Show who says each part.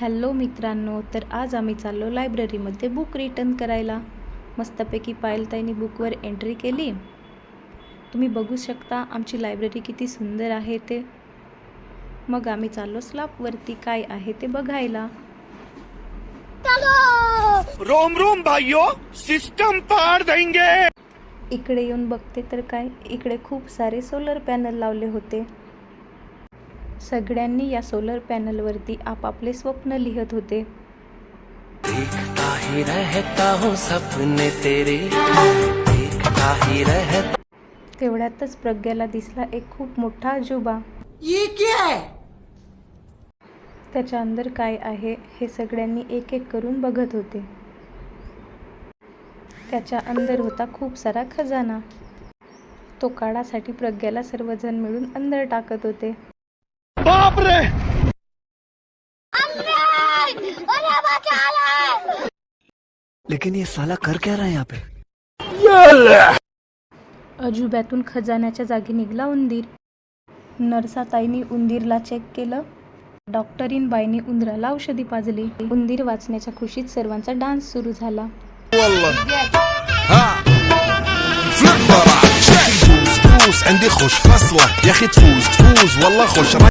Speaker 1: Hello मित्रांनो, तर आज आम्ही चाललो लायब्ररीमध्ये बुक रिटर्न करायला. मस्तपैकी पायलताईंनी बुकवर एंट्री केली. तुम्ही बघू शकता आमची लायब्ररी किती सुंदर आहे ते. मग आम्ही चाललो स्लॅबवरती काय आहे ते बघायला.
Speaker 2: रोम रोम भाइयों, सिस्टम पार देंगे.
Speaker 1: इकडे येऊन बघते तर काय, इकडे खूप सारे सोलर पॅनल लावले होते. सगळ्यांनी या सोलर पॅनलवरती आपापले स्वप्न लिहत होते.
Speaker 3: देखता ही रहता हूँ सपने तेरे, देखता ही रहता.
Speaker 1: तेवढ्यातच प्रज्ञाला दिसला एक खूप मोठा आजोबा.
Speaker 4: ये क्या है?
Speaker 1: त्याच्या अंदर काय आहे हे सगळ्यांनी एक एक करून बघत होते. त्याच्या अंदर होता खूप सारा खजाना. तो काढासाठी प्रज्ञाला सर्वजण मिळून अंदर टाकत होते.
Speaker 2: बाप रे.
Speaker 3: लेकिन ये साला कर क्या रहा है यहाँ पे?
Speaker 1: अजूब्यातून खजान्याच्या जागी निघाला उंदीर. नर्साताईंनी उंदीरला चेक केलं. डॉक्टरीन बाईंनी उंदराला औषधी पाजली. उंदीर वाचण्याच्या खुशीत सर्वांचा डान्स सुरू झाला.
Speaker 5: عندي خوش فصلة يا اخي تفوز والله خوش